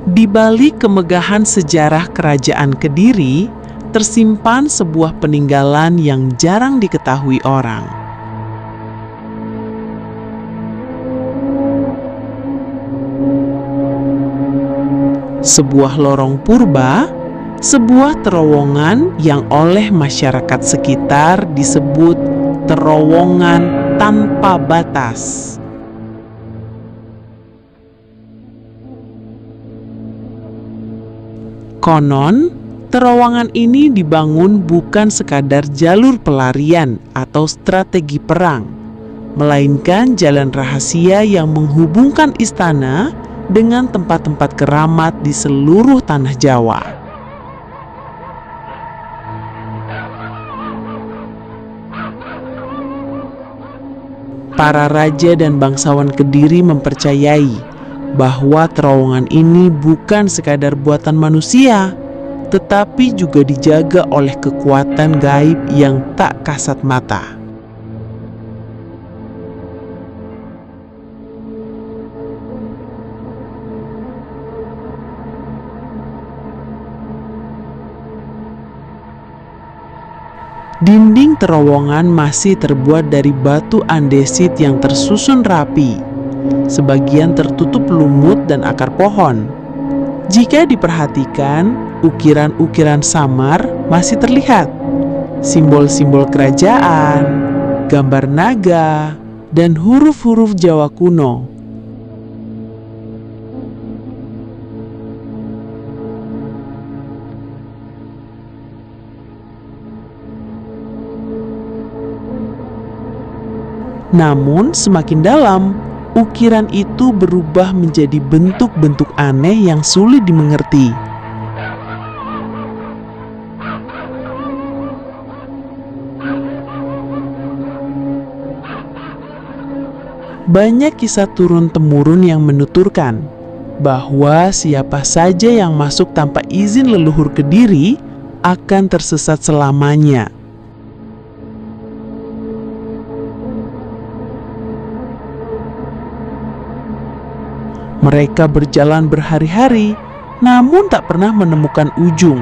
Di balik kemegahan sejarah Kerajaan Kediri, tersimpan sebuah peninggalan yang jarang diketahui orang. Sebuah lorong purba, sebuah terowongan yang oleh masyarakat sekitar disebut terowongan tanpa batas. Konon, terowongan ini dibangun bukan sekadar jalur pelarian atau strategi perang, melainkan jalan rahasia yang menghubungkan istana dengan tempat-tempat keramat di seluruh tanah Jawa. Para raja dan bangsawan Kediri mempercayai bahwa terowongan ini bukan sekadar buatan manusia, tetapi juga dijaga oleh kekuatan gaib yang tak kasat mata. Dinding terowongan masih terbuat dari batu andesit yang tersusun rapi. Sebagian tertutup lumut dan akar pohon. Jika diperhatikan, ukiran-ukiran samar masih terlihat. Simbol-simbol kerajaan, gambar naga, dan huruf-huruf Jawa kuno. Namun semakin dalam, ukiran itu berubah menjadi bentuk-bentuk aneh yang sulit dimengerti. Banyak kisah turun-temurun yang menuturkan bahwa siapa saja yang masuk tanpa izin leluhur Kediri akan tersesat selamanya. Mereka berjalan berhari-hari, namun tak pernah menemukan ujung.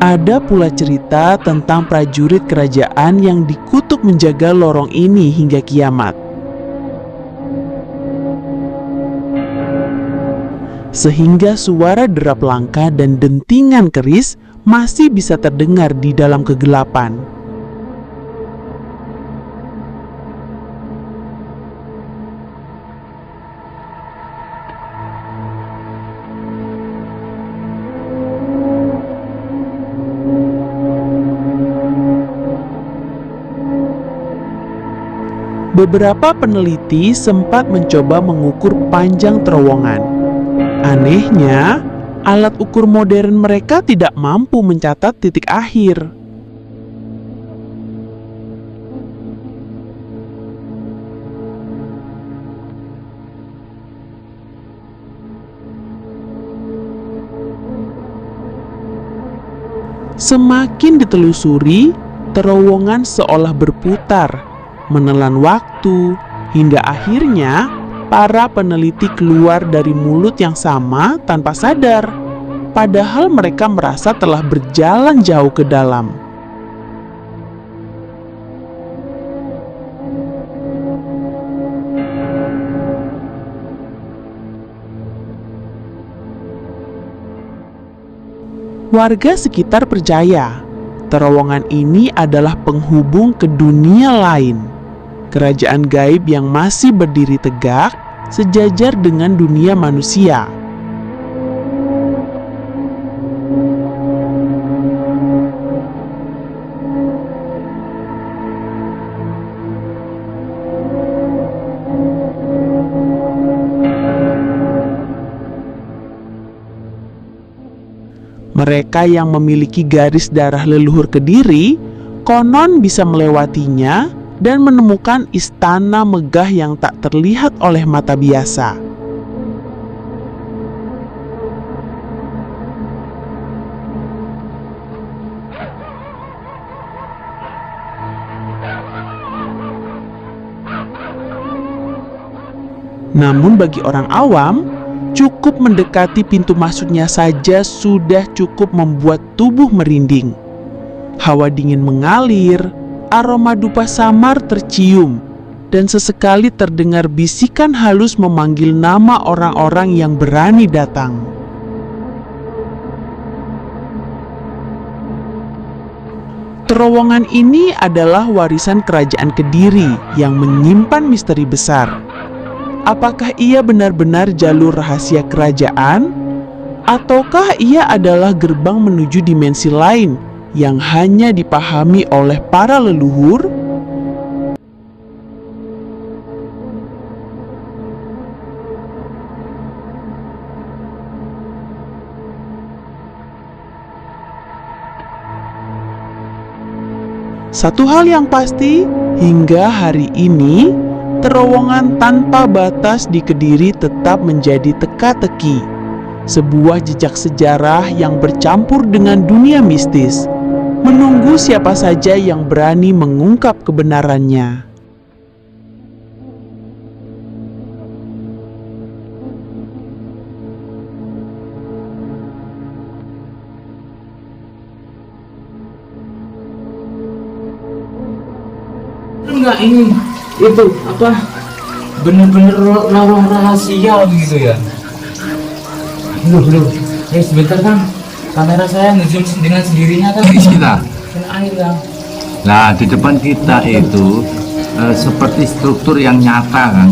Ada pula cerita tentang prajurit kerajaan yang dikutuk menjaga lorong ini hingga kiamat. Sehingga suara derap langkah dan dentingan keris masih bisa terdengar di dalam kegelapan. Beberapa peneliti sempat mencoba mengukur panjang terowongan. Anehnya, alat ukur modern mereka tidak mampu mencatat titik akhir. Semakin ditelusuri, terowongan seolah berputar, menelan waktu, hingga akhirnya para peneliti keluar dari mulut yang sama tanpa sadar, padahal mereka merasa telah berjalan jauh ke dalam. Warga sekitar percaya terowongan ini adalah penghubung ke dunia lain. Kerajaan gaib yang masih berdiri tegak sejajar dengan dunia manusia. Mereka yang memiliki garis darah leluhur Kediri konon bisa melewatinya dan menemukan istana megah yang tak terlihat oleh mata biasa. Namun bagi orang awam, cukup mendekati pintu masuknya saja sudah cukup membuat tubuh merinding. Hawa dingin mengalir, aroma dupa samar tercium, dan sesekali terdengar bisikan halus memanggil nama orang-orang yang berani datang. Terowongan ini adalah warisan kerajaan Kediri yang menyimpan misteri besar. Apakah ia benar-benar jalur rahasia kerajaan? Ataukah ia adalah gerbang menuju dimensi lain yang hanya dipahami oleh para leluhur? Satu hal yang pasti, hingga hari ini, terowongan tanpa batas di Kediri tetap menjadi teka-teki. Sebuah jejak sejarah yang bercampur dengan dunia mistis, menunggu siapa saja yang berani mengungkap kebenarannya. Enggak, ini itu apa, bener-bener lorong rahasia gitu ya. Belum sebentar kan, kamera saya ngezoom dengan sendirinya kan. Di kita. Kena air kan. Nah, di depan kita itu seperti struktur yang nyata kan.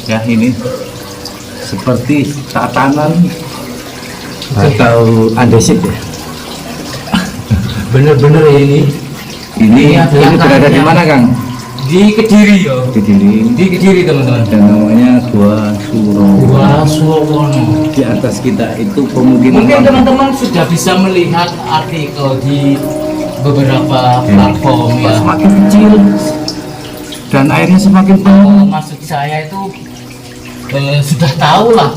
Ya, ini seperti tatanan atau andesit ya. Bener-bener ya ini. Ini berada di mana, Kang? Di Kediri ya. Kediri. Di Kediri teman-teman. Dan namanya Gua Surowono. Gua Surowono. Di atas kita itu pemukiman. Mungkin teman-teman sudah bisa melihat artikel di beberapa platform ya. Semakin kecil dan airnya semakin penuh. Maksud saya itu sudah tahu lah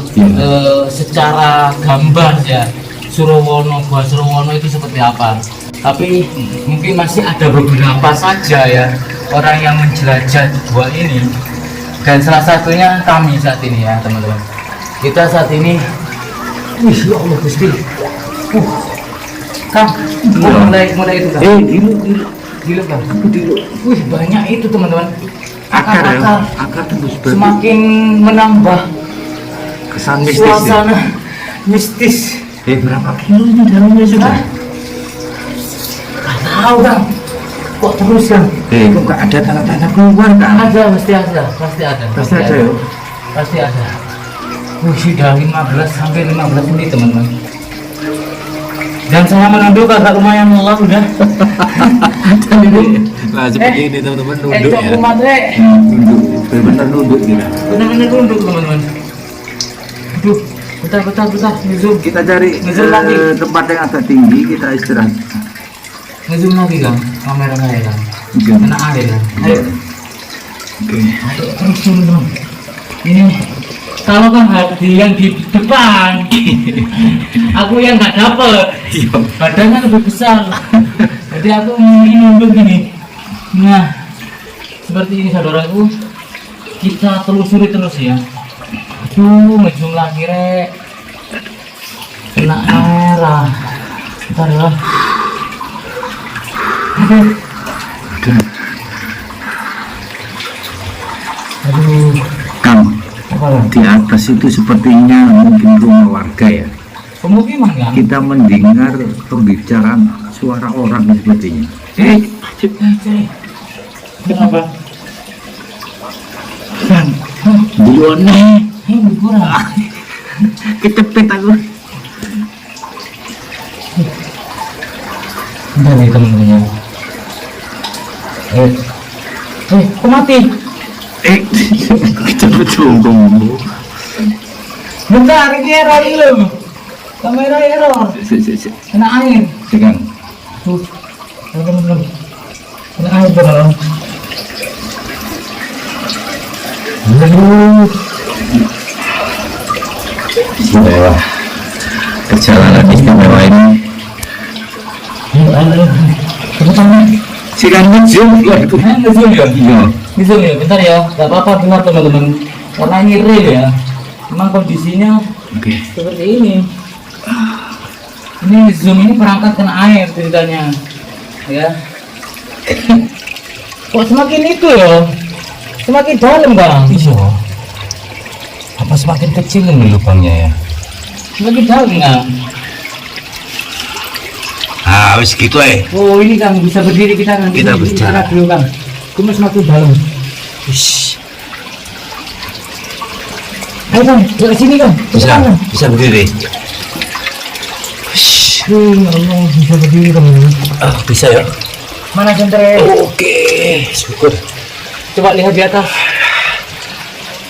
secara gambar ya, Gua Surowono itu seperti apa. Tapi mungkin masih ada beberapa saja ya orang yang menjelajah gua ini, dan salah satunya kami saat ini ya teman-teman. Kita saat ini, wih ya Allah Gusti, Kang, mulai itu Kang. Gila Kang, wih banyak itu teman-teman. Akar tembus semakin menambah kesan mistis. Suasana mistis. Berapa kilo ini dalamnya sudah? Tahu Kang, kok terus Kang? Kok nggak ada tanda-tanda keluar Kang? Ada, pasti ada. Pasti ada ya? Pasti ada. Sudah 15 sampai 15 menit teman-teman. Dan saya menunduk agak lumayan lelah udah. Nah seperti ini teman-teman, nunduk ya. Nunduk, benar-benar nunduk kita. benar-benar nunduk teman-teman. Aduh, bentar, ngezoom. Kita cari Ngezoom lagi. tempat yang agak tinggi, kita istirahat. Ngezoom lagi Kang, kamera saya Kang. Ngezoom. Kena air Kang. Ayo. Oke. Ayo terus teman-teman. Ini kalau kan hati yang di depan, aku yang nggak dapet. Badannya lebih besar. Jadi aku ingin nunduk gini. Nah, seperti ini saudaraku. Kita telusuri terus ya. Aduh, ngejum lagi rek. Kena air lah. Bentar ya. Aduh. Kang, Apa di atas itu sepertinya mungkin rumah warga ya. pemukiman kan? Kita mendengar pembicaraan suara orang sepertinya. Kenapa? Kang, duluan Ini kurang. kecepet aku. Bentar nih temen-temennya. Kok mati? Kecepet sombong. Bentar, ini error ini. Kamera error. Kena air. Kang, Tuh, temen-temen. Kena air dong. Aduh. istimewa. Perjalanan istimewa ini. Ayo. Cepetan. Sikan ngezoom ya itu. Ngezoom ya? Iya. Ngezoom ya, bentar ya. Gak apa-apa, dengar teman-teman. warna real ya. Memang kondisinya Oke. seperti ini. Ini zoom ini perangkat kena air ceritanya, ya. Kok semakin itu ya? Semakin dalam Kang. Iya. Apa semakin kecil ini lubangnya ya? Semakin dalam Kang. Ah, wis gitu Oh ini Kang bisa berdiri kita Kang. Kita Ini berbicara. dulu Kang. Cuma semakin dalam. Wis. Ayo Kang, ke sini Kang. Bisa, Kang. bisa berdiri. Ya Allah, bisa berdiri Kang. Ah, bisa ya. Mana senternya? Oke, syukur. Coba lihat di atas.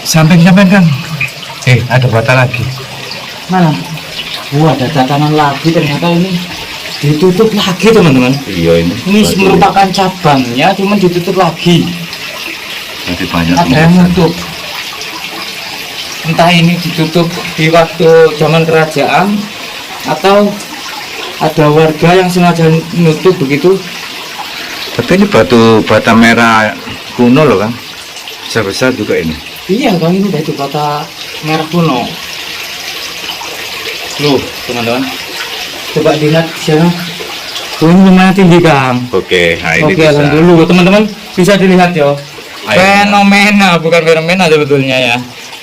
Samping-samping Kang. Ada bata lagi. Mana? Wah, ada tatanan lagi ternyata ini ditutup lagi teman-teman. Iya ini. Ini merupakan cabangnya, cuman ditutup lagi. Masih banyak. Ada yang nutup. Entah ini ditutup di waktu zaman kerajaan atau ada warga yang sengaja nutup begitu. Tapi ini bata merah kuno loh Kang. Besar-besar juga ini. Iya Kang, ini batu bata merah kuno. Loh teman-teman, coba dilihat sana. Oh, ini lumayan tinggi Kang. Oke, nah ini Oke, bisa. akan dulu teman-teman bisa dilihat ya. Ayo. Fenomena, bukan fenomena sebetulnya ya.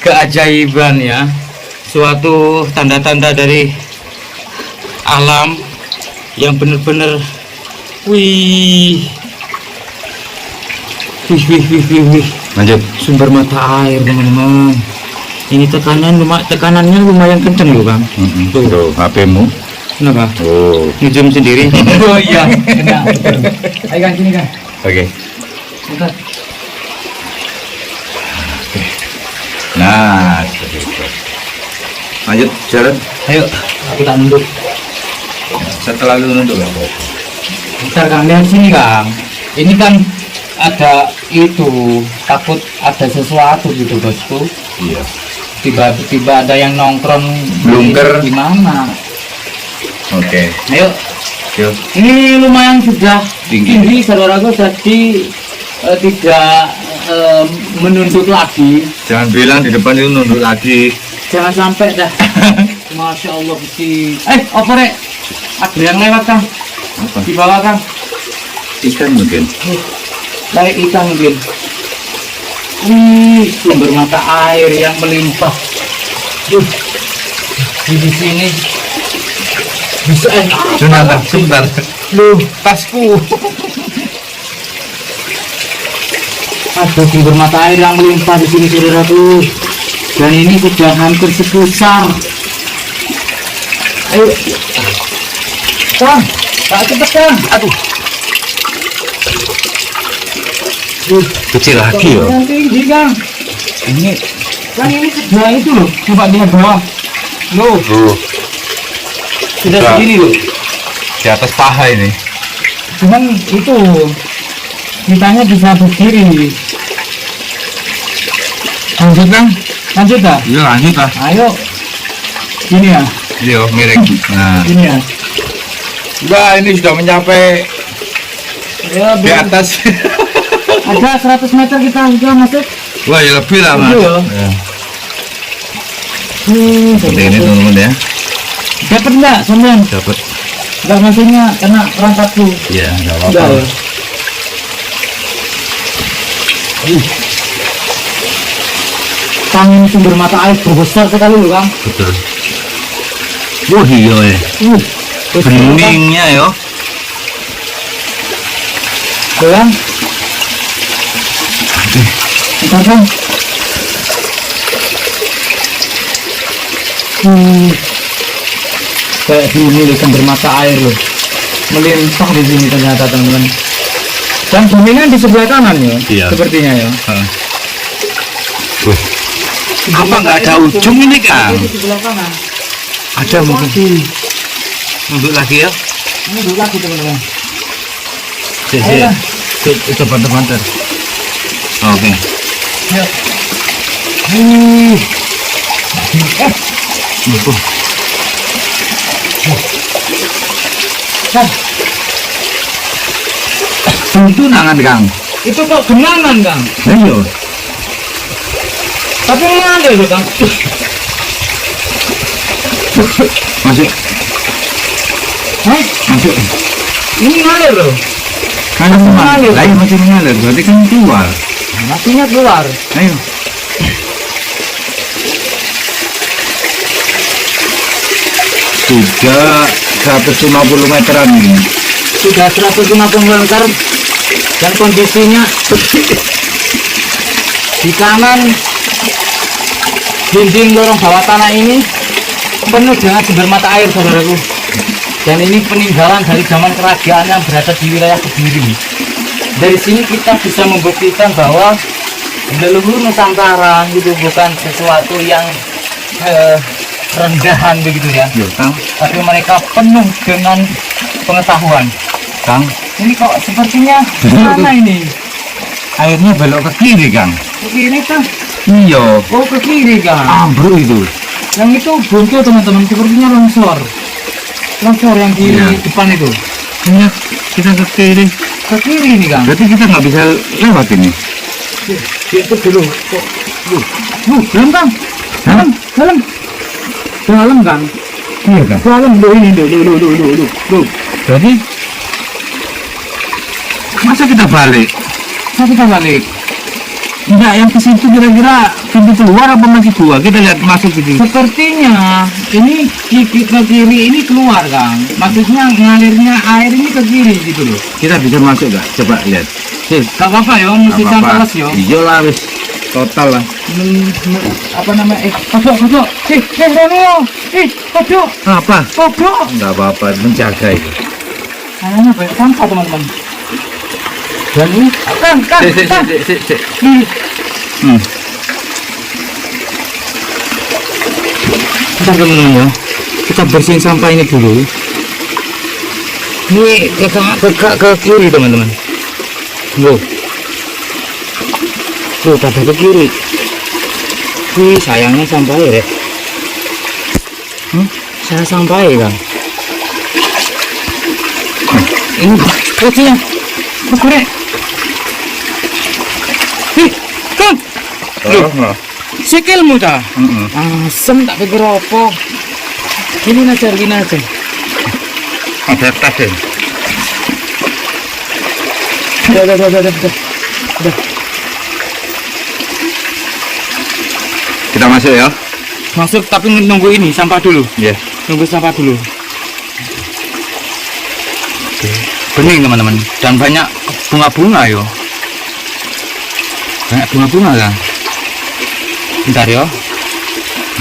Keajaiban ya. Suatu tanda-tanda dari alam yang benar-benar wih. Wih. Lanjut. Sumber mata air teman-teman. Ini tekanannya lumayan kenceng loh Kang. Tuh, HP-mu. Kenapa? Oh, Ngejum sendiri. Oh iya. Kena. Ayo Kang sini Kang. oke. Bentar. Nah, seperti itu. Lanjut jalan. Ayo, aku tak nunduk. Setelah lu nunduk ya. Bentar Kang, lihat sini Kang. Ini kan ada itu, takut ada sesuatu gitu bosku. Iya. Tiba-tiba ada yang nongkrong. Blunker. Gimana? Oke. Ayo, Yuk. ini lumayan sudah Tinggi. tinggi saudaraku, jadi tidak menunduk lagi. Jangan bilang di depan itu nunduk lagi. Jangan sampai dah. Masya Allah Gusti. Apa rek? Ada yang lewat Kang. Apa? Di bawah Kang. Ikan mungkin. Kayak ikan mungkin. Sumber mata air yang melimpah. Di sini bisa Sebentar. Loh, tasku. Ada sumber mata air yang melimpah di sini saudaraku. Dan ini sudah hampir sepusar. Ayo, Kang, tak cepet Kang. Aduh. Kecil lagi ya. Yang tinggi Kang. Ini Kang ini sudah itu loh. Coba lihat bawah. Loh, tuh sudah Sudah. segini loh. di atas paha ini. Cuman itu kitanya bisa berdiri. Lanjut Kang, lanjut dah. Iya lanjut lah. Ayo, gini ya, Iya miring. Nah, gini ya. udah ini sudah mencapai Ya, di atas. ada 100 meter kita sudah masuk. Wah ya lebih lah mas. Lebih ya? Ya. Seperti ini teman-teman ya. Dapat nggak, Sombong? Dapat. Nggak maksudnya kena perangkatku. Iya nggak Udah apa-apa. ya. Kang, ini sumber mata air besar sekali loh Kang. Betul. Wah iya ya. Besar, Kang. Beningnya ya. Tuh, Kang. Bentar Kang. Kayak gini loh sumber mata air loh, melimpah di sini ternyata teman-teman. Dan dominan di sebelah kanan ya, Iya. sepertinya ya. Wih. Apa nggak ada ujung ini Kang? Di sebelah kanan. Ada mungkin. Nunduk lagi ya. Ini dulu lagi teman-teman. Sih. Itu banter-banter. Oke. Yuk. Kang, Itu nangan Kang. itu kok genangan Kang? Ayo. Tapi ngalir loh Kang. Masuk. Hah? Masuk. Ini ngalir loh. Kan Mengalir. Ayo masih mengalir. Berarti kan keluar. Matinya keluar. Ayo. Sudah 150 meteran ini. Sudah 150 meter dan kondisinya di kanan dinding lorong bawah tanah ini penuh dengan sumber mata air, saudaraku. Dan ini peninggalan dari zaman kerajaan yang berada di wilayah Kediri. Dari sini kita bisa membuktikan bahwa leluhur Nusantara itu bukan sesuatu yang rendahan begitu ya, Yo, Kang. tapi mereka penuh dengan pengetahuan. Kang, Ini kok sepertinya mana ini? airnya belok ke kiri, Kang. Ke kiri kan? Iya. Oh, ke kiri kan? Ambruk itu. Yang itu buntu teman-teman, sepertinya longsor. Longsor yang di Iya. depan itu. Iya, kita ke kiri. Ke kiri ini kan? Berarti kita nggak bisa lewat ini. Itu dulu. Kok? Dalam kan? Hah? Dalam. Dalam kan? Iya, Kang. Dalam loh ini, loh. Jadi masa kita balik? Masa kita balik? Enggak, yang ke situ kira-kira pintu keluar apa masih gua? Kita lihat masuk gitu. Sepertinya ini ke kiri ini keluar Kang. Maksudnya ngalirnya air ini ke kiri gitu loh. Kita bisa masuk nggak? Coba lihat. Gak apa-apa ya, mesti santalas ya. Iya lah, wis total lah. Apa namanya? Kodok. Rono. Kodok. Apa? Kodok. Enggak apa-apa, menjaga itu. Kayaknya banyak sampah teman-teman. Dan ini, Kang. Sik. Nih, bentar teman-teman ya. Kita bersihin sampah ini dulu. Ini ke kiri teman-teman. Loh, pada ke kiri. Wih, sayangnya sampai ya. Saya sampai Kang. Ini kuncinya. Korek. Kang. Loh, sikilmu dah. Asem tak pikir apa. Gini aja. Ada tas ya? Udah. Kita masuk ya? Masuk tapi nunggu ini sampah dulu. Iya. Nunggu sampah dulu. Bening teman-teman. Dan banyak bunga-bunga yo. Banyak bunga-bunga kan. Bentar yo.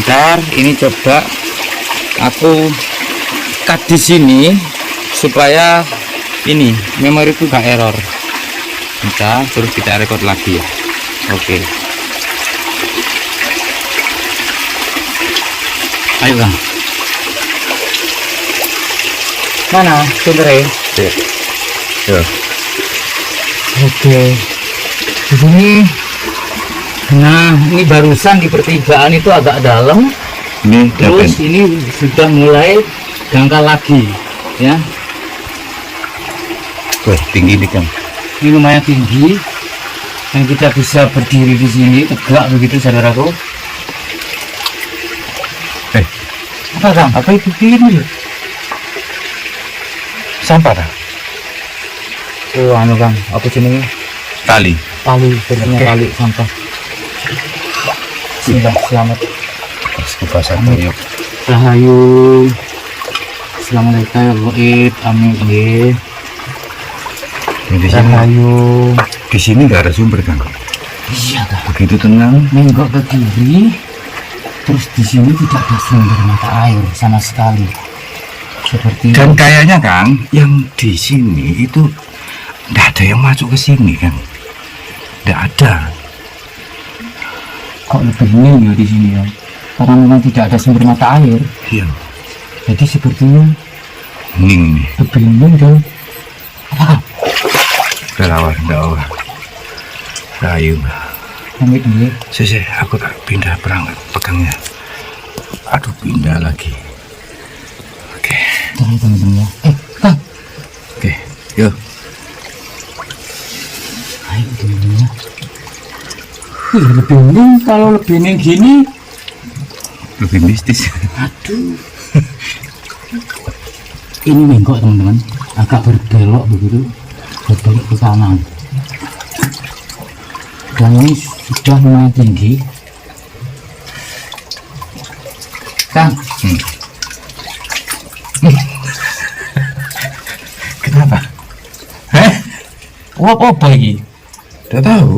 Bentar, ini coba aku cut di sini supaya ini memoriku gak error. Bentar, terus kita record lagi ya. Oke. Ayo Kang. Mana sumbernya? Ya. Oke. Di sini. Nah, ini barusan di pertigaan itu agak dalam. Ini Terus ini sudah mulai dangkal lagi, ya. wah, tinggi nih Kang. Ini lumayan tinggi dan kita bisa berdiri di sini tegak begitu saudaraku. Apa Kang? Apa itu ini? Sampah dah. Oh anu Kang, apa jenenge? Tali. Tali, sebenarnya tali sampah. Selamat. Sekupa satu yuk. Rahayu. Assalamualaikum Wa'id. Amin. Di sini, Rahayu. di sini nggak ada sumber Kang. Iya Kang. Begitu tenang. Menggok ke kiri. Terus di sini tidak ada sumber mata air sama sekali. Seperti Dan kayaknya Kang, yang di sini itu nggak ada yang masuk ke sini Kang. Nggak ada. kok lebih hening ya di sini ya. Karena memang tidak ada sumber mata air. Iya. Jadi sepertinya Hening nih. lebih hening dan Darawah. Rayu. amit ini. Aku tak pindah perangkat pegangnya. Aduh, pindah lagi. Oke. Teman-teman ya. Kang. Oke, yuk. Ayo teman-teman ya. Lebih mending kalau lebih gini. Lebih mistis. Aduh. Ini bengkok teman-teman, agak berbelok begitu, berbelok ke kanan. Dan ini sudah lumayan tinggi. Kang. Kenapa? Apa ini? Udah tahu.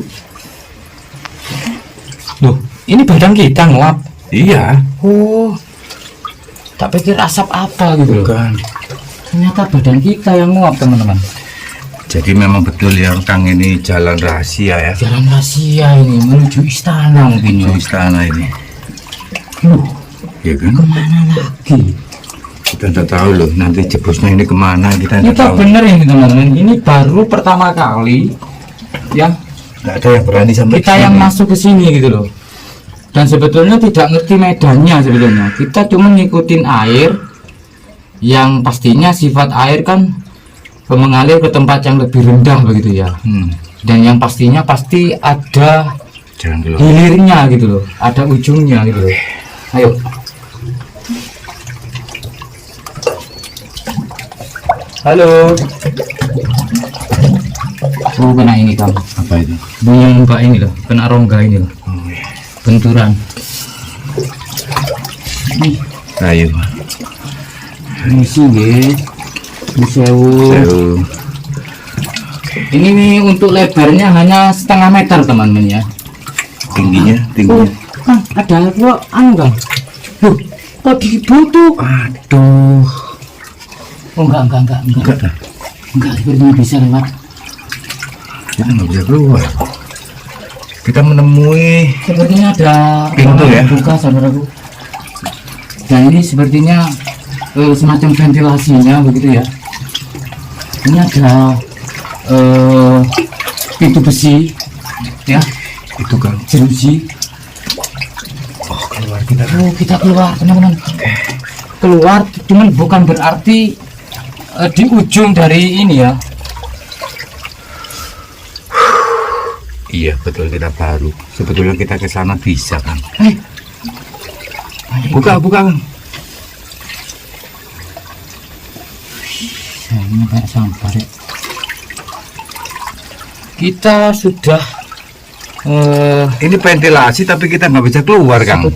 Loh, ini badan kita nguap. Iya. Oh, tak pikir asap apa gitu loh. Bukan. Ternyata badan kita yang nguap teman-teman. Jadi memang betul ya Kang, ini jalan rahasia ya. Jalan rahasia ini menuju istana mungkin ya. Menuju istana ini. Loh, Ya kan? kemana lagi? Kita tidak tahu loh nanti jebusnya ini kemana, kita tidak Kita tahu. bener ini teman-teman. Ini baru pertama kali yang Nggak ada yang berani sampai kita yang masuk ke sini gitu loh. Dan sebetulnya tidak ngerti medannya sebetulnya. Kita cuma ngikutin air yang pastinya sifat air kan mengalir ke tempat yang lebih rendah begitu ya. Dan yang pastinya pasti ada Jangan dulu. hilirnya gitu loh, ada ujungnya gitu loh. Ayo. Halo. Oh, kena ini kamu. Apa itu? Bunyi mbak ini loh, kena rongga ini loh. Oh, iya. Benturan. Ayo. Ini sih nggih. Ini sewu. Sewu. Ini nih untuk lebarnya hanya setengah meter teman-teman ya. Tingginya, Oh, tingginya. Kang, ada kok anu Kang. Loh, kok dibutuh? Aduh. Oh enggak. Enggak dah. Enggak, sepertinya bisa lewat. Kita nggak bisa keluar. Kita menemui Sepertinya ada pintu ya. buka saudaraku. Dan ini sepertinya semacam ventilasinya begitu ya. Ini ada pintu besi ya, itu kan. jeruji. Oh, keluar kita. Oh, kita keluar teman-teman. Keluar cuman bukan berarti di ujung dari ini ya. Iya, betul, kita baru. Sebetulnya kita ke sana bisa kan. Buka. Ini kayak sampah ya. Kita sudah Ini ventilasi tapi kita nggak bisa keluar, Kang.